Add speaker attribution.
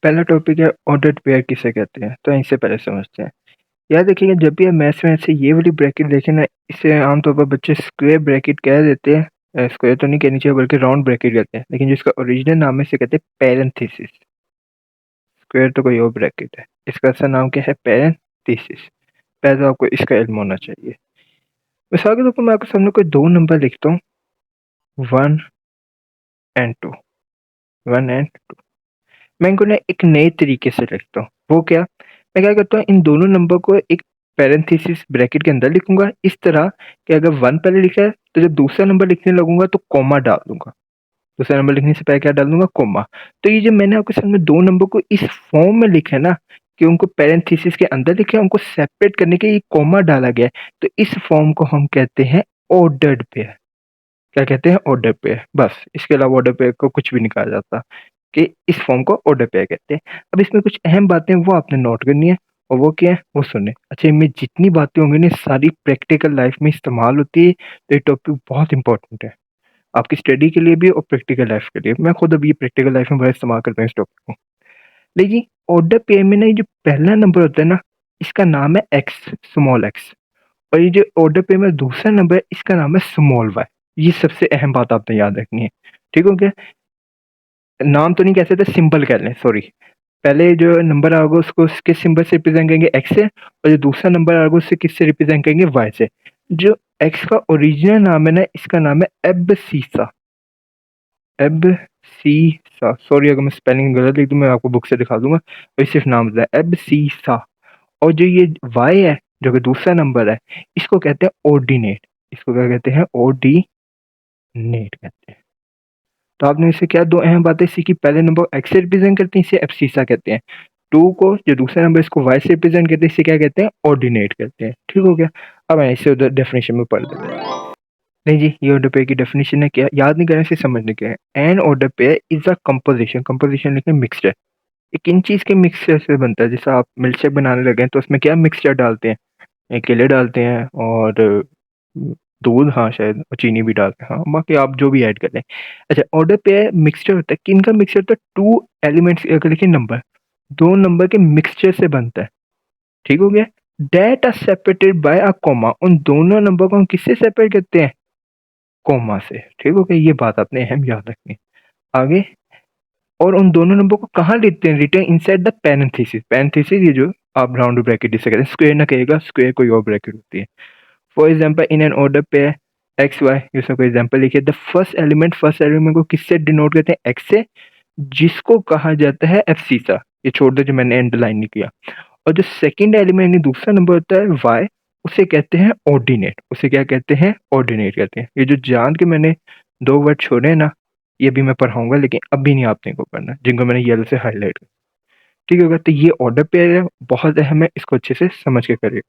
Speaker 1: पहला टॉपिक है ordered pair किसे कहते हैं, तो इनसे पहले समझते हैं। याद रखिएगा जब भी आप मैथ्स में ऐसे ये वाली ब्रैकेट देखें ना, इसे आमतौर पर बच्चे स्क्वायर ब्रैकेट कह देते हैं। स्क्वायर तो नहीं कहनी चाहिए बल्कि राउंड ब्रैकेट कहते हैं, लेकिन जिसका ओरिजिनल नाम है इसे कहते हैं पैरेंथेसिस। स्क्वायर तो कोई और ब्रैकेट है, इसका असल नाम क्या है? पैरेंथेसिस। पहले तो आपको इसका इल्म होना चाहिए। मिसाल के तौर पर मैं आपके सामने कोई दो नंबर लिखता हूँ, 1 और 2, 1 और 2। मैं इनको ना एक नए तरीके से लिखता हूँ। वो क्या? मैं क्या करता हूँ, इन दोनों नंबर को एक पैरेंथेसिस ब्रैकेट के अंदर लिखूंगा इस तरह कि अगर 1 पहले लिखा है तो जब दूसरा नंबर लिखने लगूंगा तो कॉमा डाल दूंगा। दूसरा नंबर लिखने से पहले क्या डाल दूंगा? कॉमा। तो ये जब मैंने आपके सामने दो नंबर को इस फॉर्म में लिखा है ना, कि उनको पैरेंथेसिस के अंदर लिखे है, उनको सेपरेट करने के लिए कॉमा डाला गया है, तो इस फॉर्म को हम कहते हैं ऑर्डर्ड पेयर। क्या कहते हैं? Order pair. बस इसके अलावा ऑर्डर पेयर को कुछ भी नहीं कहा जाता, कि इस फॉर्म को ऑर्डर पेयर कहते हैं। अब इसमें कुछ अहम बातें वो आपने नोट करनी है, और वो क्या है वो सुने। अच्छा, इनमें जितनी बातें होंगी ना सारी प्रैक्टिकल लाइफ में इस्तेमाल होती है, तो ये टॉपिक बहुत इंपॉर्टेंट है आपकी स्टडी के लिए भी और प्रैक्टिकल लाइफ के लिए। मैं खुद अभी प्रैक्टिकल लाइफ में बड़ा इस्तेमाल करता हूँ इस टॉपिक को। लेकिन ऑर्डर पेयर में ना ये जो पहला नंबर होता है ना, इसका नाम है एक्स, स्मॉल एक्स। और ये जो ऑर्डर पेयर में दूसरा नंबर है इसका नाम है स्मॉल वाई। ये सबसे अहम बात आपने याद रखनी है। ठीक हो गया? नाम तो नहीं कह सकते, सिंबल कह लें, सॉरी। पहले जो नंबर आएगा उसको किस सिंबल से रिप्रेजेंट करेंगे? एक्स से। और जो दूसरा नंबर आएगा उससे किससे रिप्रेजेंट करेंगे? वाई से। जो एक्स का ओरिजिनल नाम है ना, इसका नाम है एब्सिसा। एब्सिसा, सॉरी अगर मैं स्पेलिंग गलत लिख दूं, मैं आपको बुक से दिखा दूंगा। और सिर्फ नाम बताया, एब्सिसा। और जो ये वाई है, जो कि दूसरा नंबर है, इसको कहते हैं ऑर्डिनेट। इसको क्या कहते हैं? ऑर्डिनेट कहते हैं। तो आपने इससे क्या दो अहम बातें सीखी? पहले नंबर एक्स से रिप्रेजेंट करते हैं, इसे एब्सिसा कहते हैं। टू को जो दूसरा नंबर इसको वाई से रिप्रेजेंट करते हैं, इसे क्या कहते हैं? ऑर्डिनेट कहते हैं। ठीक हो गया? अब मैं इसे उधर डेफिनेशन में पढ़ देते हैं। नहीं जी, ये ऑर्डर पेयर की डेफिनेशन है, क्या याद नहीं करने से समझने के है। An order pair is a composition, composition लिखे मिक्सचर। ये किन चीज के मिक्सचर से बनता है? जैसे आप मिल्कशेक बनाने लगे हैं तो उसमें क्या मिक्सचर डालते हैं? केले डालते हैं और दूध, हाँ शायद, और चीनी भी डालते हैं, हाँ बाकी आप जो भी ऐड कर लें। अच्छा, ऑर्डर पेयर मिक्सचर होता है, किन का मिक्सचर होता है? टू एलिमेंट्स अगर लिखे नंबर, दो नंबर के मिक्सचर से बनता है। ठीक हो गया? That are separated by a comma, उन दोनों नंबर को हम किससे सेपरेट करते हैं? कॉमा से। ठीक हो गया? ये बात आपने अहम याद रखनी है। आगे, और उन दोनों नंबर को कहाँ लिखते हैं? Return inside the parenthesis. Parenthesis ये जो आप राउंड ब्रैकेट जिसे कहते हैं, स्क्वायर ना कहेगा, स्क्वायर कोई और ब्रैकेट होती है। For example in an order pair x y, इसमें कोई एग्जाम्पल लिखिए। द फर्स्ट एलिमेंट को किससे डिनोट करते हैं? एक्स से, जिसको कहा जाता है एब्सिसा। ये छोड़ दो जो मैंने अंडरलाइन नहीं किया। और जो सेकंड एलिमेंट दूसरा नंबर होता है वाई, उसे कहते हैं ऑर्डिनेट। उसे क्या कहते हैं? ऑर्डिनेट कहते हैं। ये जो जान के मैंने दो वर्ड छोड़े हैं ना, ये भी मैं पढ़ाऊंगा, लेकिन अभी नहीं आपने को पढ़ना, जिनको मैंने येलो से हाईलाइट किया। ठीक होगा? तो ये ऑर्डर पेयर है, बहुत अहम है, इसको अच्छे से समझ के करिए।